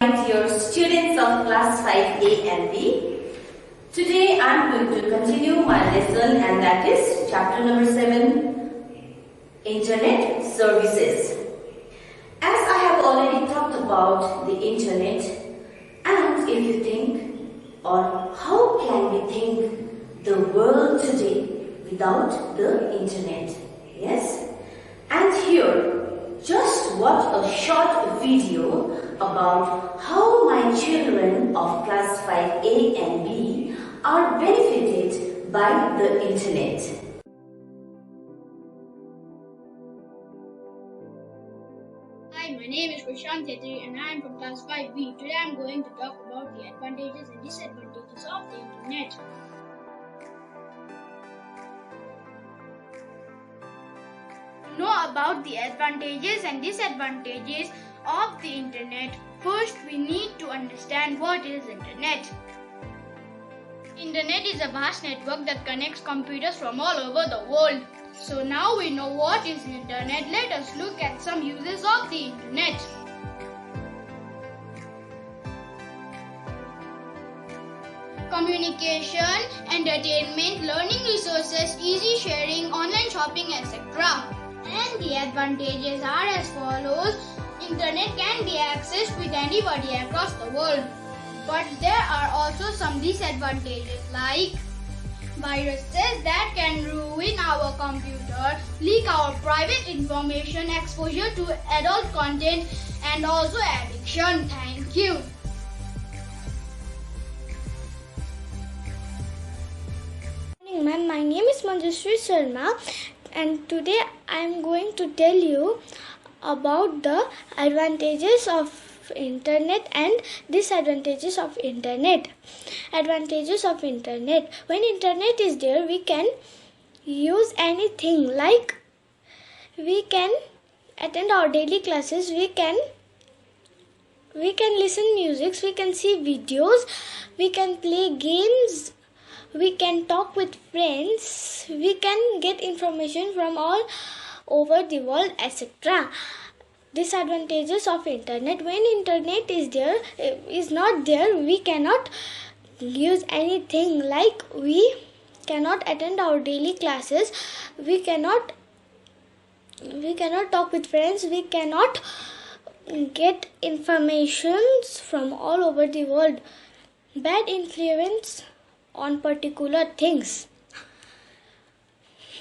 My dear students of class 5A and B, today I am going to continue my lesson, and that is chapter number 7, Internet Services. As I have already talked about the internet, and if you think, or how can we think the world today without the internet? Yes? And here, just watch a short video about how my children of class 5A and B are benefited by the internet. Hi, my name is Prashant Tetri and I am from class 5B. Today I am going to talk about the advantages and disadvantages of the internet. To know about the advantages and disadvantages of the internet, first we need to understand what is internet. Internet is a vast network that connects computers from all over the world. So now we know what is internet, let us look at some uses of the internet. Communication, entertainment, learning resources, easy sharing, online shopping, etc. And the advantages are as follows. Internet can be accessed with anybody across the world. But there are also some disadvantages like viruses that can ruin our computer, leak our private information, exposure to adult content, and also addiction. Thank you. Good morning, ma'am. My name is Manjushree Sharma, and today I am going to tell you about the advantages of internet and disadvantages of internet. Advantages of internet. When internet is there, we can use anything, like we can attend our daily classes, we can listen music, we can see videos, we can play games, we can talk with friends, we can get information from all over the world, etc. Disadvantages of internet. When internet is not there, we cannot use anything, like we cannot attend our daily classes, we cannot talk with friends, we cannot get informations from all over the world. Bad influence on particular things.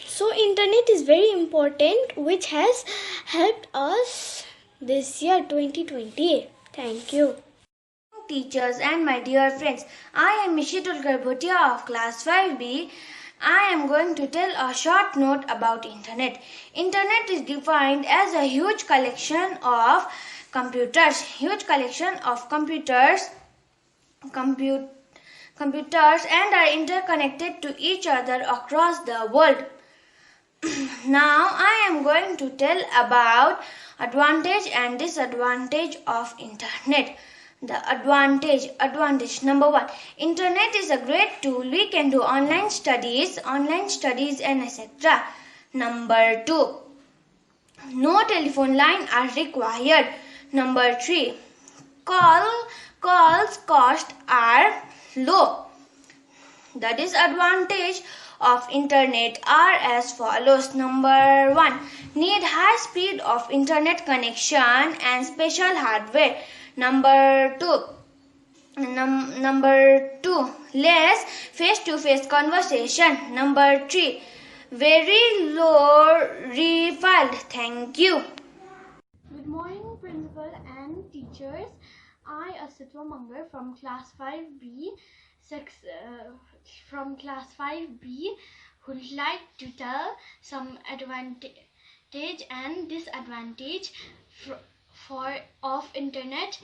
So internet is very important, which has helped us this year 2020. Thank you. Teachers and my dear friends, I am Mishitul Garbhotia of class 5B. I am going to tell a short note about internet. Internet is defined as a huge collection of computers. Computers and are interconnected to each other across the world. Now I am going to tell about advantage and disadvantage of internet. The advantage number 1. Internet is a great tool. We can do online studies and etc. Number 2. No telephone line are required. Number 3. Calls cost are low. The disadvantage of internet are as follows. Number 1. Need high speed of internet connection and special hardware. Number 2. Less face-to-face conversation. Number 3. Very low refund. Thank you. Good morning, principal and teachers. I, Asitwa Mangar from class 5B, would like to tell some advantage and disadvantage of internet.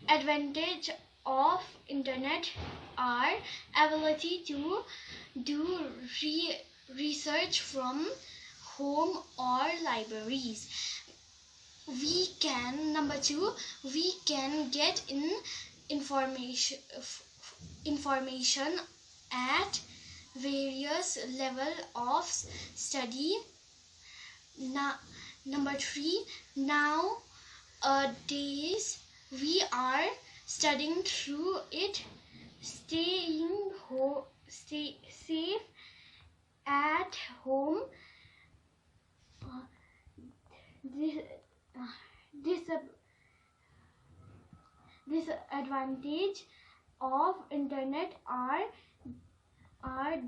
Advantage of internet are ability to do research from home or libraries. Number 2, we can get information at various level of study. Number 3, nowadays We are studying through it, stay safe at home. This, this disadvantage of internet are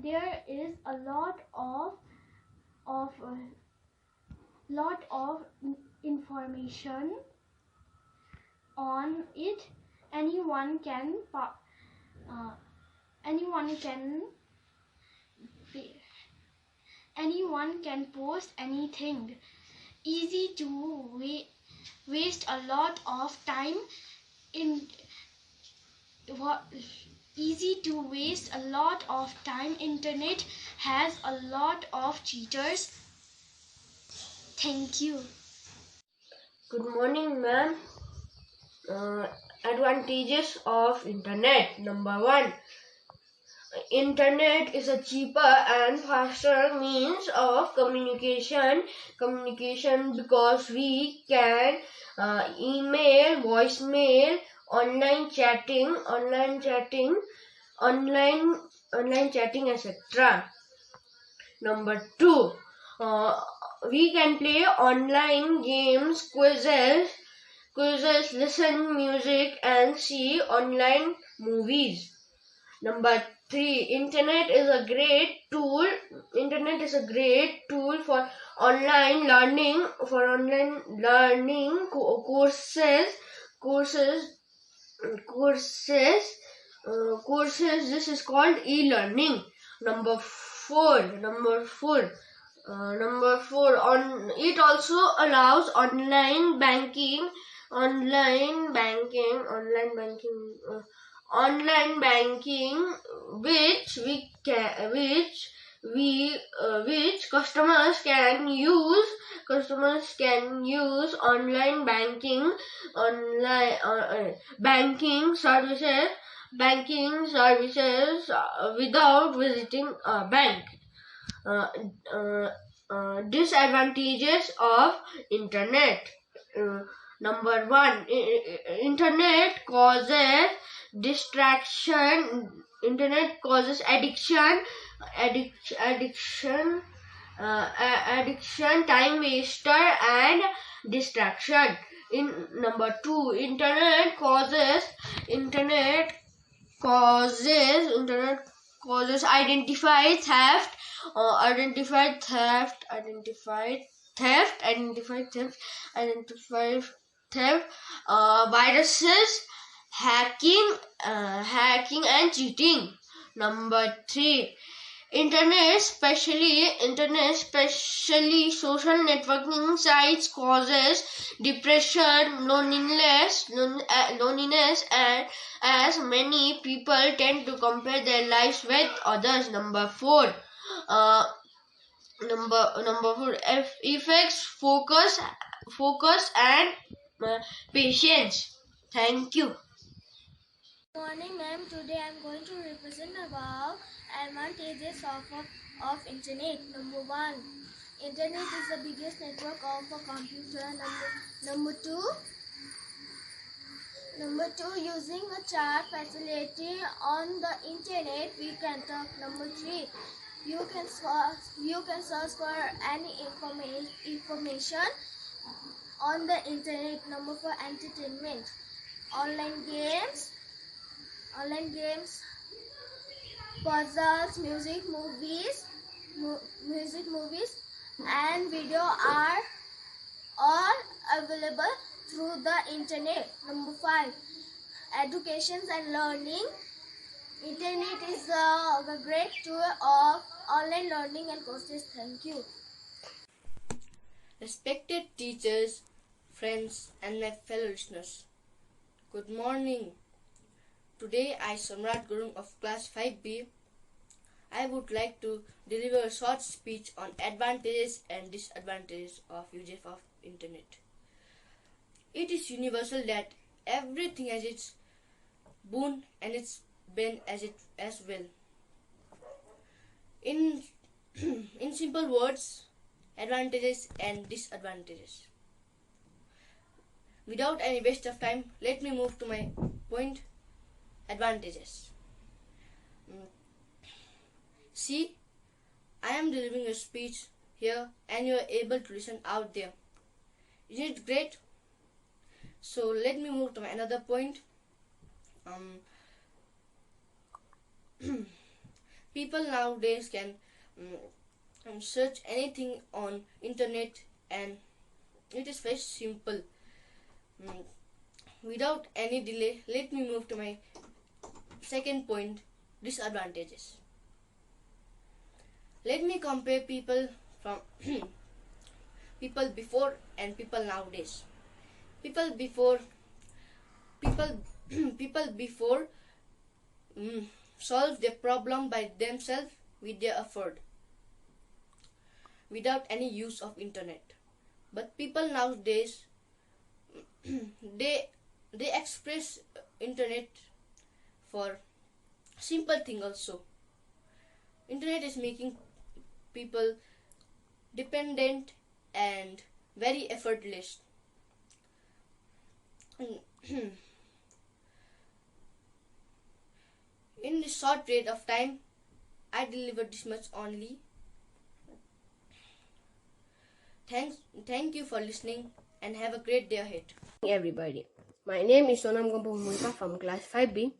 there is a lot of information on it. Anyone can post anything. Easy to waste a lot of time in easy to waste a lot of time. Internet has a lot of cheaters. Thank you. Good morning, ma'am. Advantages of internet. Number 1. Internet is a cheaper and faster means of communication because we can email, voicemail, online chatting, etc. Number 2, we can play online games, quizzes, listen music and see online movies. Number 3, internet is a great tool for online learning, courses. This is called e-learning. Number 4, on it also allows online banking, which customers can use online services without visiting a bank. Disadvantages of internet. Number 1, internet causes distraction. Internet causes addiction, time waster and distraction. Number 2, internet causes identify theft, viruses, hacking and cheating. Number 3, internet, especially social networking sites, causes depression, loneliness, and as many people tend to compare their lives with others. Number 4, affects focus and patience. Thank you. Good morning, ma'am. Today I am going to represent about advantages of internet. Number 1, internet is the biggest network of a computer. Number two, using a chat facility on the internet, we can talk. Number 3, you can search for any information on the internet. Number 4, entertainment. Online games, puzzles, music, movies, and video are all available through the internet. Number 5, education and learning. Internet is a great tool of online learning and courses. Thank you. Respected teachers, friends and my fellow listeners, good morning. Today I, Samrat Gurung of class 5B, I would like to deliver a short speech on advantages and disadvantages of usage of internet. It is universal that everything has its boon and its bane as well. In simple words, advantages and disadvantages. without any waste of time, let me move to my point: advantages. See, I am delivering a speech here and you are able to listen out there. Isn't it great? So let me move to my another point. People nowadays can search anything on internet, and it is very simple. Without any delay, let me move to my second point: disadvantages. Let me compare people from people before and people nowadays. People before solve their problem by themselves with their effort, without any use of internet. But people nowadays they express internet for simple thing also. Internet is making people dependent and very effortless. In this short period of time, I delivered this much only. Thank you for listening and have a great day ahead. Everybody, my name is Sonam Gompomulka from class 5B.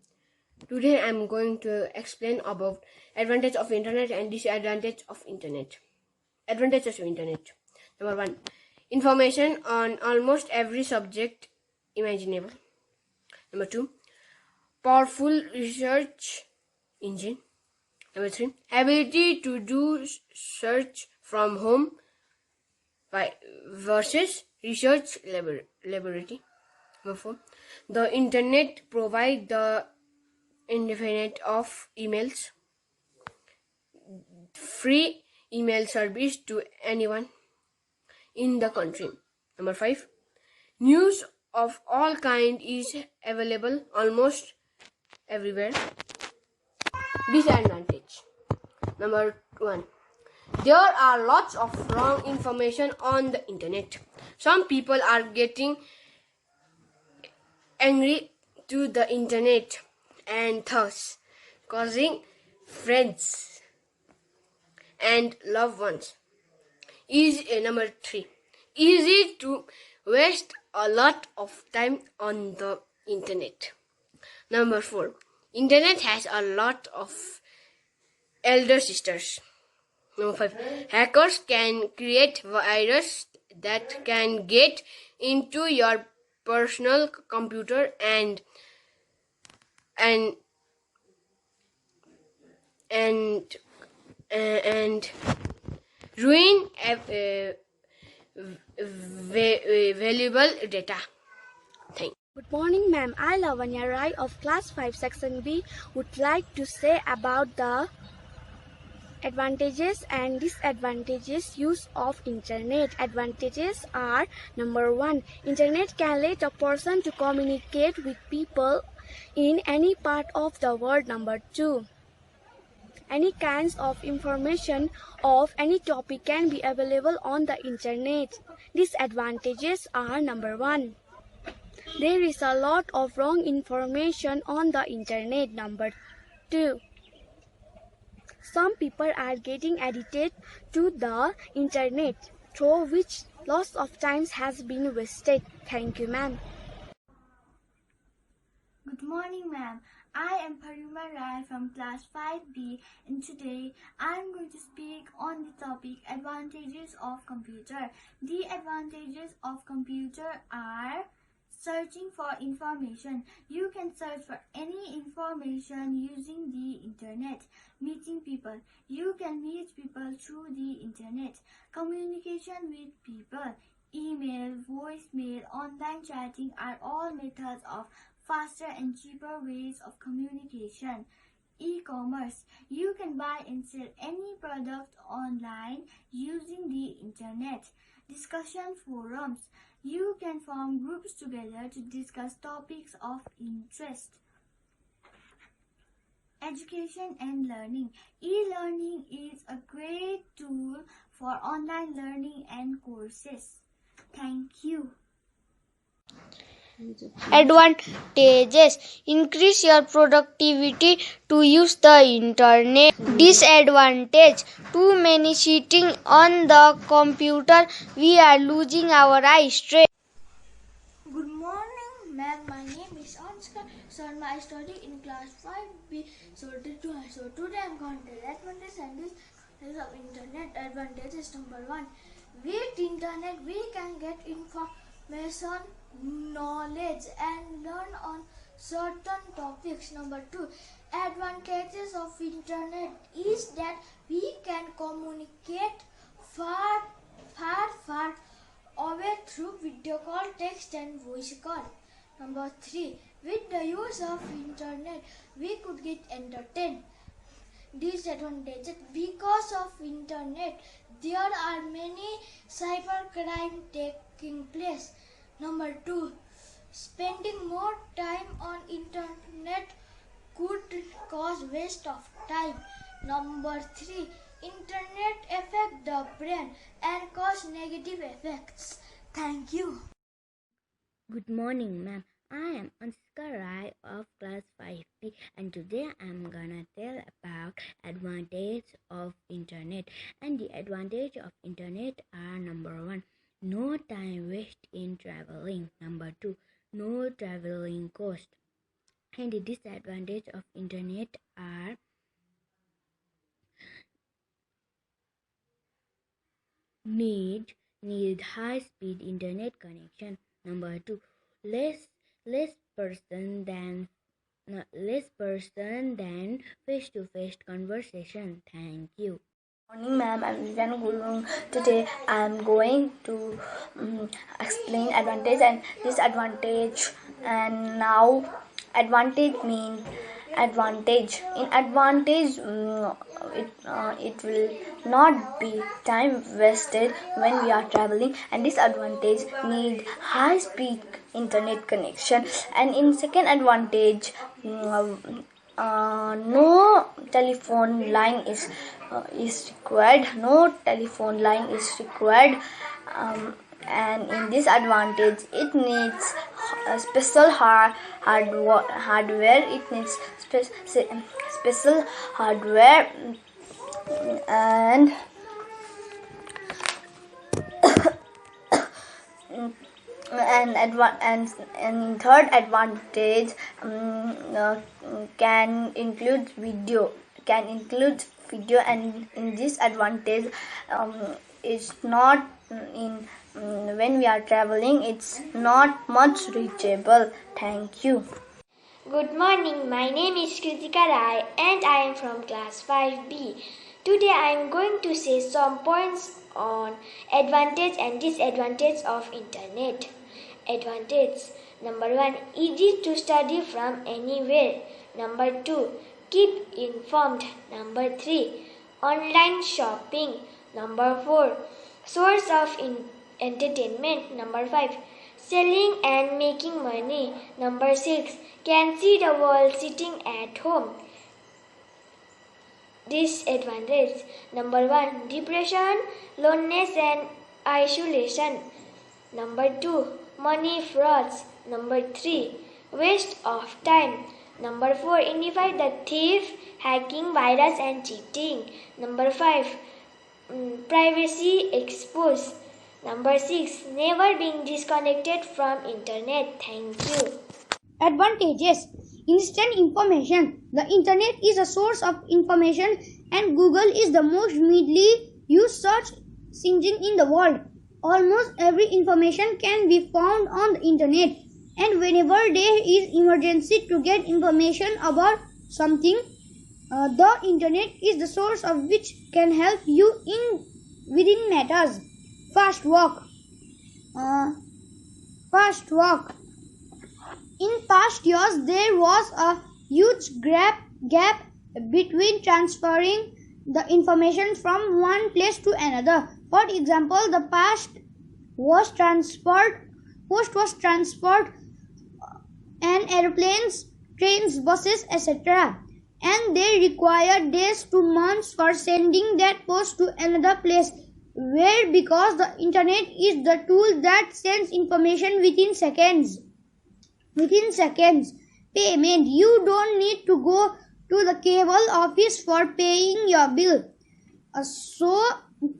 Today I am going to explain about advantage of internet and disadvantage of internet. Advantages of internet. Number 1, information on almost every subject imaginable. Number 2, powerful research engine. Number 3, ability to do search from home versus research laboratory. Number 4, the internet provides the infinite of emails, free email service to anyone in the country. Number 5, news of all kind is available almost everywhere. Disadvantage. Number 1, there are lots of wrong information on the internet. Some people are getting angry to the internet and thus causing friends and loved ones. Number 3, easy to waste a lot of time on the internet. Number 4, internet has a lot of elder sisters. Number 5, hackers can create viruses that can get into your personal computer and ruin valuable data. Thank you. Good morning, ma'am. I, Lavanya Rai of Class 5 Section B, would like to say about the advantages and disadvantages use of internet. Advantages are: number 1, internet can let a person to communicate with people in any part of the world. Number 2, any kinds of information of any topic can be available on the internet. Disadvantages are: number 1, there is a lot of wrong information on the internet. Number 2, some people are getting addicted to the internet, through which lots of time has been wasted. Thank you, ma'am. Good morning, ma'am. I am Paruma Rai from class 5B, and today I am going to speak on the topic advantages of computer. The advantages of computer are: searching for information. You can search for any information using the internet. Meeting people. You can meet people through the internet. Communication with people. Email, voicemail, online chatting are all methods of faster and cheaper ways of communication. E-commerce. You can buy and sell any product online using the internet. Discussion forums. You can form groups together to discuss topics of interest. Education and learning. E-learning is a great tool for online learning and courses. Thank you. Advantages: increase your productivity to use the internet. Disadvantage: too many sitting on the computer, we are losing our eye strain. Good morning, ma'am. My name is Anshka Sharma. I study in class 5B. So today I'm going to tell advantages and disadvantages of internet. Advantages number 1. With internet, we can get information, knowledge, and learn on certain topics. Number 2. Advantages of internet is that we can communicate far away through video call, text and voice call. Number 3. With the use of internet, we could get entertained. Disadvantages: because of internet, there are many cybercrime taking place. Number 2. Spending more time on internet could cause waste of time. Number 3. Internet affect the brain and cause negative effects. Thank you. Good morning, ma'am. I am Anshika Rai of class 5B, and today I'm gonna tell about advantage of internet. And the advantage of internet are: number 1, no time waste in traveling. Number 2, no traveling cost. And the disadvantage of internet are: need high speed internet connection. Number 2, less person than face to face conversation. Thank you. Morning, ma'am. I'm Vivian Gulung. Today I'm going to explain advantage and disadvantage. And now, advantage means advantage. In advantage, it will not be time wasted when we are traveling. And disadvantage, need high speed internet connection. And in second advantage, no telephone line is required. No telephone line is required. And in this advantage, it needs special hardware. It needs special hardware. And and third advantage, can include video. And in this advantage, it's not in when we are traveling, it's not much reachable. Thank you. Good morning, my name is Kritika Rai and I am from class 5B. Today I am going to say some points on advantage and disadvantage of internet. Advantage: number 1, easy to study from anywhere. Number 2, keep informed. Number 3, online shopping. Number 4, source of entertainment. Number 5, selling and making money. Number 6, can see the world sitting at home. Disadvantage: number 1, depression, loneliness and isolation. Number 2, money frauds. Number 3, waste of time. Number 4, identify the thief, hacking, virus and cheating. Number 5, privacy exposed. Number 6, never being disconnected from internet. Thank you. Advantages: instant information. The internet is a source of information and Google is the most widely used search engine in the world. Almost every information can be found on the internet, and whenever there is emergency to get information about something, the internet is the source of which can help you within matters. Fast walk. In past years, there was a huge gap between transferring the information from one place to another. For example, the post was transferred and airplanes, trains, buses, etc. And they required days to months for sending that post to another place. Where? Because the internet is the tool that sends information within seconds. Within seconds. Payment. You don't need to go to the cable office for paying your bill.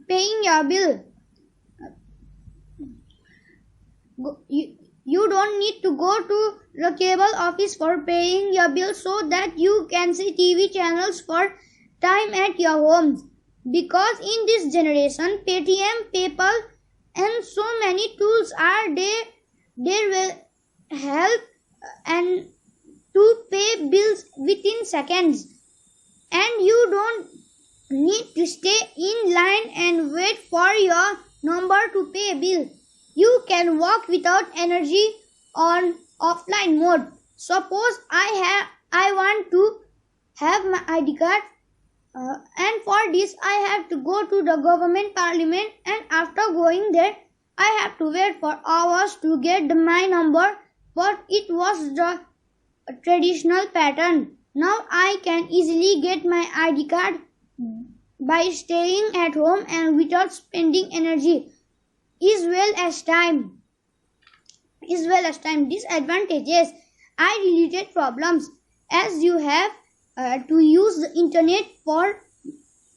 Paying your bill. You don't need to go to the cable office for paying your bill so that you can see TV channels for time at your homes. Because in this generation, Paytm, PayPal, and so many tools are there will help and to pay bills within seconds. And you don't need to stay in line and wait for your number to pay a bill. You can walk without energy on offline mode. Suppose I want to have my ID card and for this I have to go to the government parliament, and after going there I have to wait for hours to get my number, but it was the traditional pattern. Now I can easily get my ID card by staying at home and without spending energy as well as time. Disadvantages: eye-related problems, as you have to use the internet for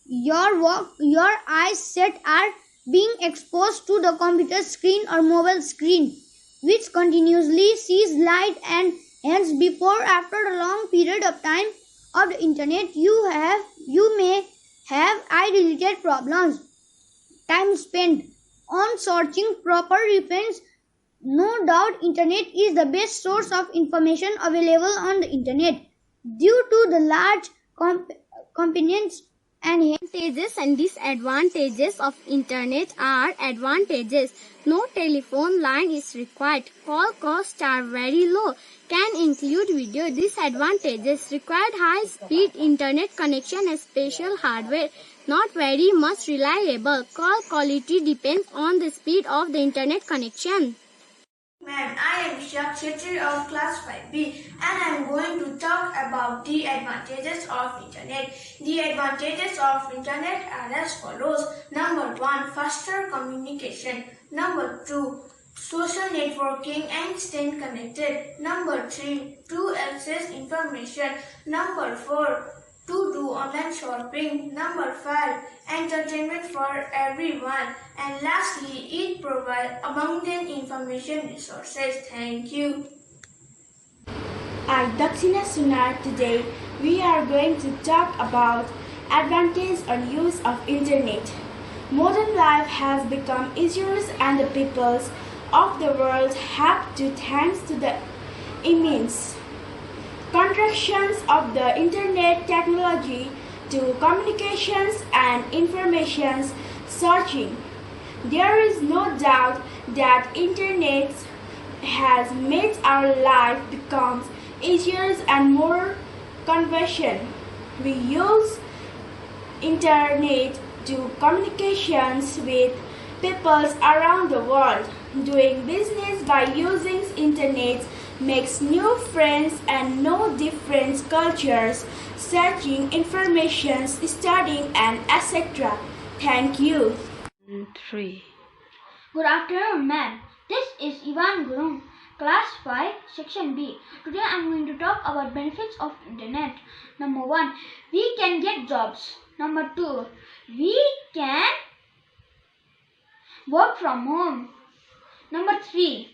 your work. Your eyes set are being exposed to the computer screen or mobile screen, which continuously sees light, and hence before after a long period of time of the internet you may have eye-related problems. Time spent on searching proper reference. No doubt internet is the best source of information available on the internet due to the large components and Advantages and disadvantages of internet are: advantages: no telephone line is required, call costs are very low, can include video. Disadvantages: required high speed internet connection and special hardware, not very much reliable, call quality depends on the speed of the internet connection. Ma'am, I am Ishak Chetri of class 5B and I am going to talk about the advantages of internet. The advantages of internet are as follows. Number 1, faster communication. Number 2, social networking and staying connected. Number 3, to access information. Number 4, to do online shopping. Number 5, entertainment for everyone. And lastly, it provides abundant information resources. Thank you. I'm Dakshina Sunar. Today we are going to talk about advantage and use of internet. Modern life has become easier and the peoples of the world have to thanks to the immense contractions of the internet technology to communications and information searching. There is no doubt that internet has made our life become easier and more convenient. We use internet to communications with people around the world. Doing business by using internet makes new friends and know different cultures, searching information, studying, and etc. Thank you. 3. Good afternoon, ma'am. This is Ivan Gurung, class 5, section B. Today I am going to talk about benefits of internet. Number 1, we can get jobs. Number 2, we can work from home. Number 3,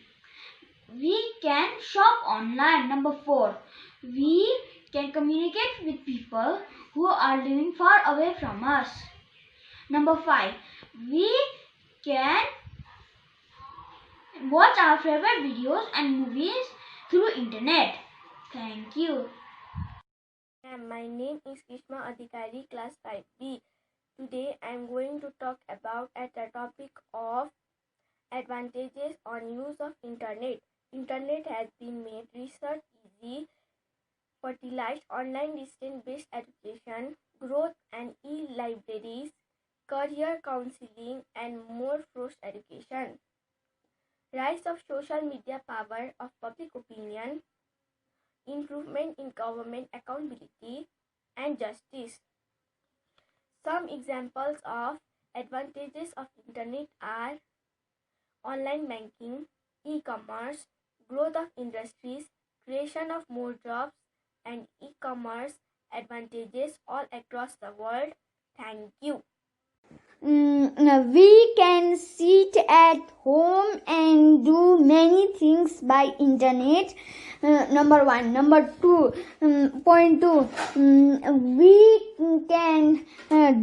we can shop online. Number 4, we can communicate with people who are living far away from us. Number 5, we can watch our favorite videos and movies through internet. Thank you. My name is Kishma Adhikari, class 5B. Today I am going to talk about the topic of advantages on use of internet. Internet has been made research easy, fertilized online distance-based education, growth and e-libraries, career counseling, and more forced education. Rise of social media power of public opinion, improvement in government accountability and justice. Some examples of Advantages of internet are online banking, e-commerce, growth of industries, creation of more jobs, and e-commerce advantages all across the world. Thank you. We can sit at home and do many things by internet. Number one. Number two, point two, we can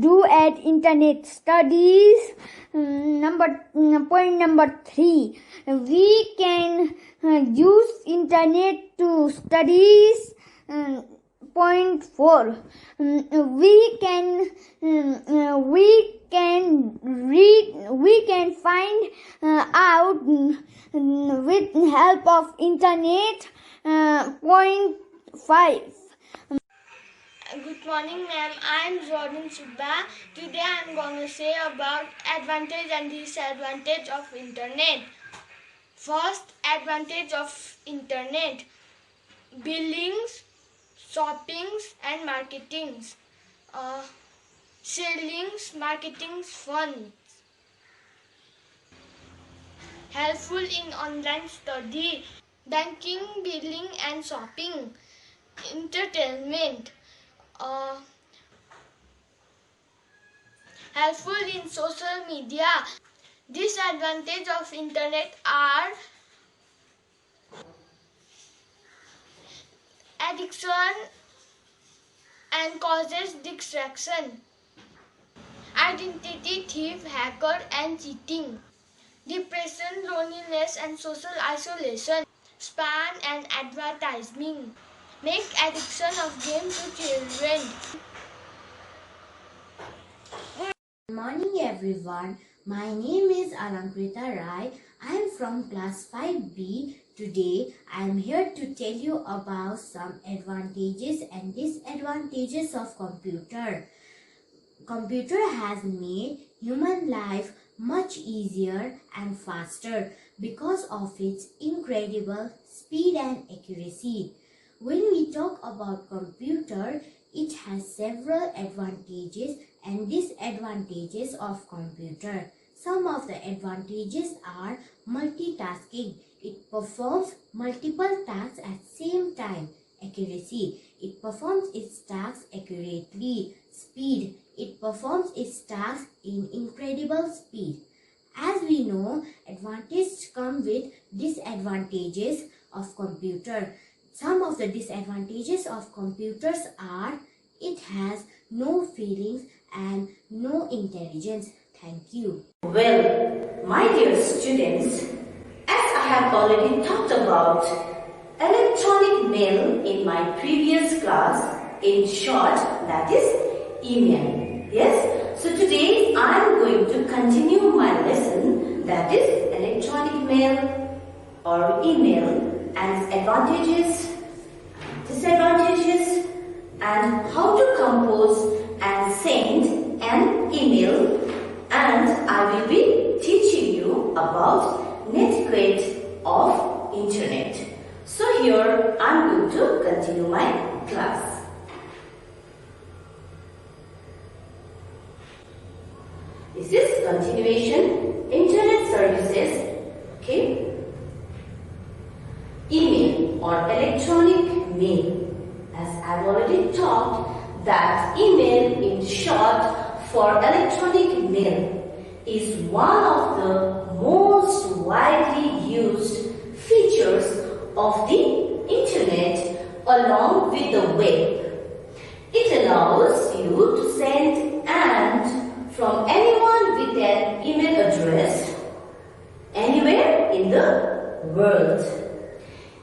do at internet studies. Point number three, we can use internet to studies. Point four, we can find out with help of internet. Point five. Good morning, ma'am. I am Jordan Subba. Today I am going to say about advantage and disadvantage of internet. First, advantage of internet: billings, shoppings and marketings, sellings, marketings, funds. Helpful in online study, banking, billing and shopping, entertainment. Helpful in social media. Disadvantage of internet are addiction and causes distraction, identity thief, hacker and cheating, depression, loneliness and social isolation, spam and advertising, make addiction of game to children. Good morning everyone. My name is Alankrita Rai. I am from class 5B. Today I am here to tell you about some advantages and disadvantages of computer. Computer has made human life much easier and faster because of its incredible speed and accuracy. When we talk about computer, it has several advantages and disadvantages of computer. Some of the advantages are multitasking. It performs multiple tasks at same time. Accuracy. It performs its tasks accurately. Speed. It performs its tasks in incredible speed. As we know, advantages come with disadvantages of computer. Some of the disadvantages of computers are it has no feelings and no intelligence. Thank you. Well, my dear students, as I have already talked about electronic mail in my previous class, in short, that is email. Yes? So today I am going to continue my lesson, that is electronic mail or email, and its advantages, disadvantages, and how to compose and send an email, and I will be teaching you about netiquette of internet. So here I am going to continue my class. This is continuation, internet services, okay? Email or electronic mail. As I've already talked, that email in short for electronic mail is one of the most widely used features of the internet along with the web. It allows you to send and from anyone with an email address anywhere in the world.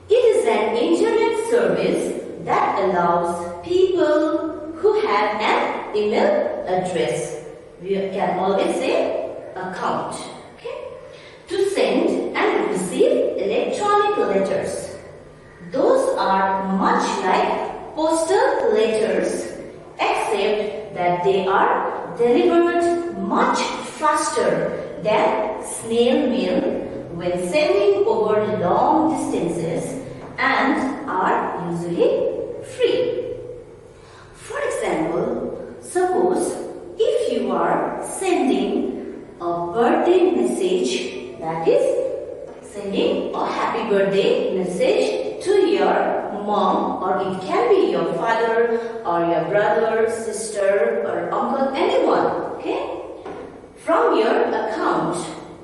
It is an internet service that allows people who have an email address, we can always say account, okay, to send and receive electronic letters. Those are much like postal letters, except that they are delivered much faster than snail mail when sending over long distances and are usually free. For example, suppose if you are sending a birthday message, that is sending a happy birthday message to your mom, or it can be your father or your brother, sister or uncle, anyone, okay? From your account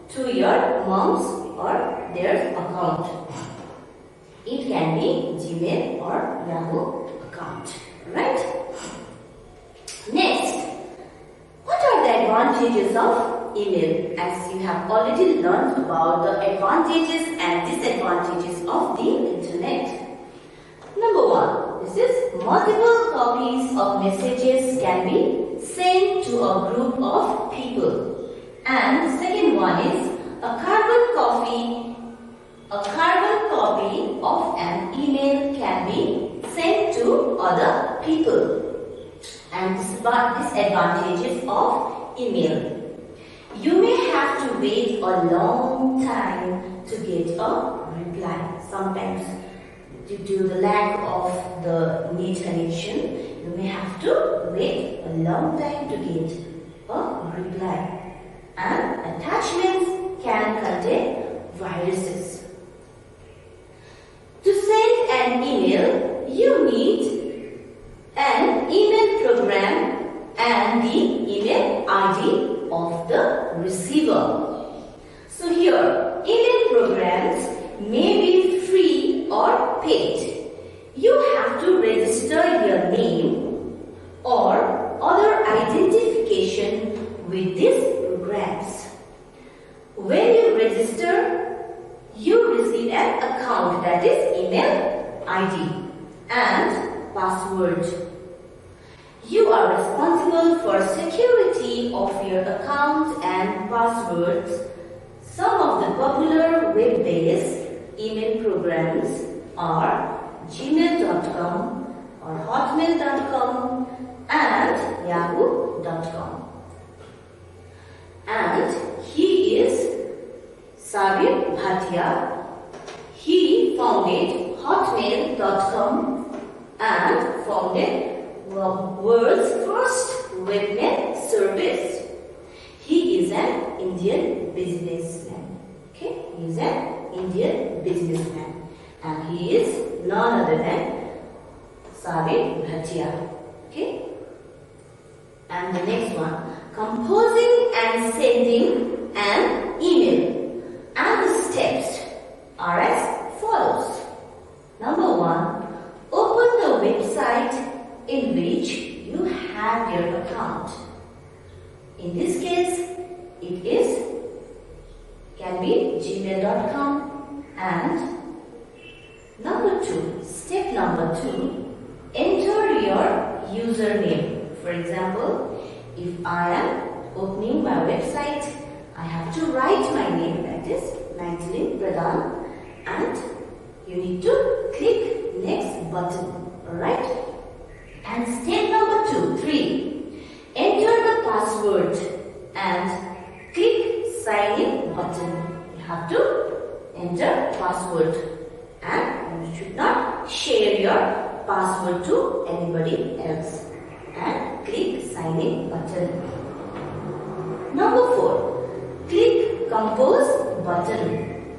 to your mom's or their account. It can be Gmail or Yahoo account, right? Next, what are the advantages of email? As you have already learned about the advantages and disadvantages of the internet. Number one, this is multiple copies of messages can be sent to a group of people. And second one is a carbon copy of an email can be sent to other people. And disadvantages of email. You may have to wait a long time to get a reply. Sometimes due to the lack of the net connection, you may have to wait a long time to get a reply. And attachments can contain viruses. To send an email, you need an email program and the email ID of the receiver. So here, email programs may be free or paid. You have to register your name or other identification with these programs. When you register, you receive an account, that is email ID and password. You are responsible for security of your account and passwords. Some of the popular web-based email programs are gmail.com or hotmail.com and yahoo.com. And he is Sabir Bhatia. He founded hotmail.com and founded world's first webmail service. He is an Indian businessman. Okay, he is an Indian businessman, and he is none other than Sabir Bhatia. Okay, and the next one, composing and sending an email, and the steps are as follows. Number one, open the website in which you have your account. In this case, it can be gmail.com. And number two, step number two, enter your username. For example, if I am opening my website, I have to write my name, that is Madgalene Pradhan, and you need to click next button. Alright? And step number 3, enter the password and click sign in button. You have to enter password, and you should not share your password to anybody else, and click sign in button. Number 4, click compose button.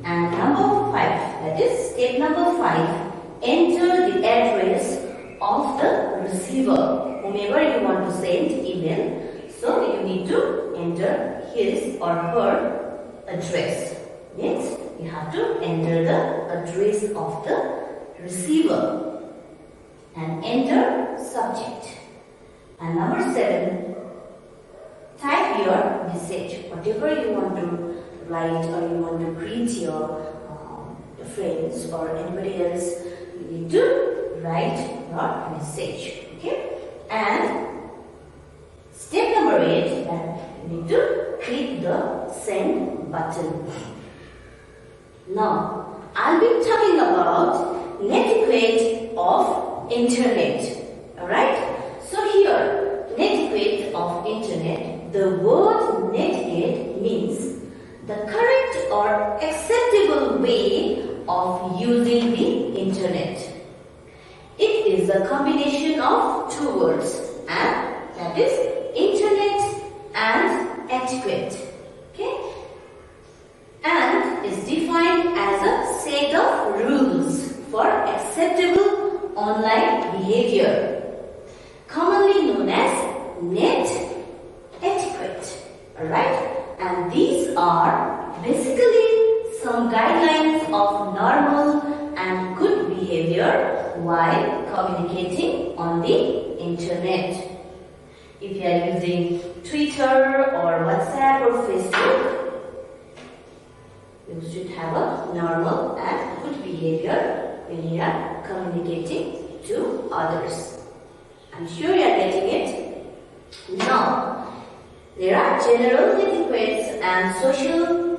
And number 5, that is step number 5, enter the address of the receiver, whomever you want to send email. So you need to enter his or her address. Next, you have to enter the address of the receiver and enter subject. And number 7, type your message, whatever you want to write or you want to greet your friends or anybody else. You need to write your message. Okay? And step number 8, that you need to click the send button. Now, I'll be talking about netiquette of internet. Alright? So here, netiquette of internet, the word netiquette means the correct or acceptable way of using the internet. It is a combination of two words, and that is internet is defined as a set of rules for acceptable online behavior, commonly known as net etiquette. Alright? And these are basically some guidelines of normal and good behavior while communicating on the internet. If you are using Twitter or WhatsApp or Facebook, you should have a normal and good behavior when you are communicating to others. I'm sure you are getting it. Now, there are general etiquettes and social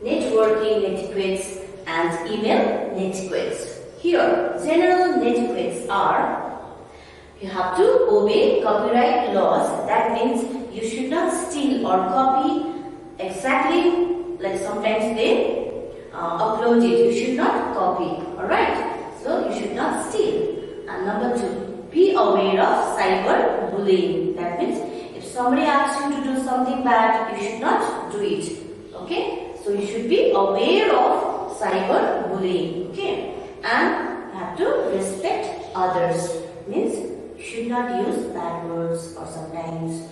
networking etiquettes and email etiquettes. Here, general etiquettes are: you have to obey copyright laws. That means you should not steal or copy exactly like sometimes they upload it. You should not copy. Alright? So you should not steal. And number 2, be aware of cyber bullying. That means if somebody asks you to do something bad, you should not do it. Okay? So you should be aware of cyber bullying. Okay? And you have to respect others. Means you should not use bad words or sometimes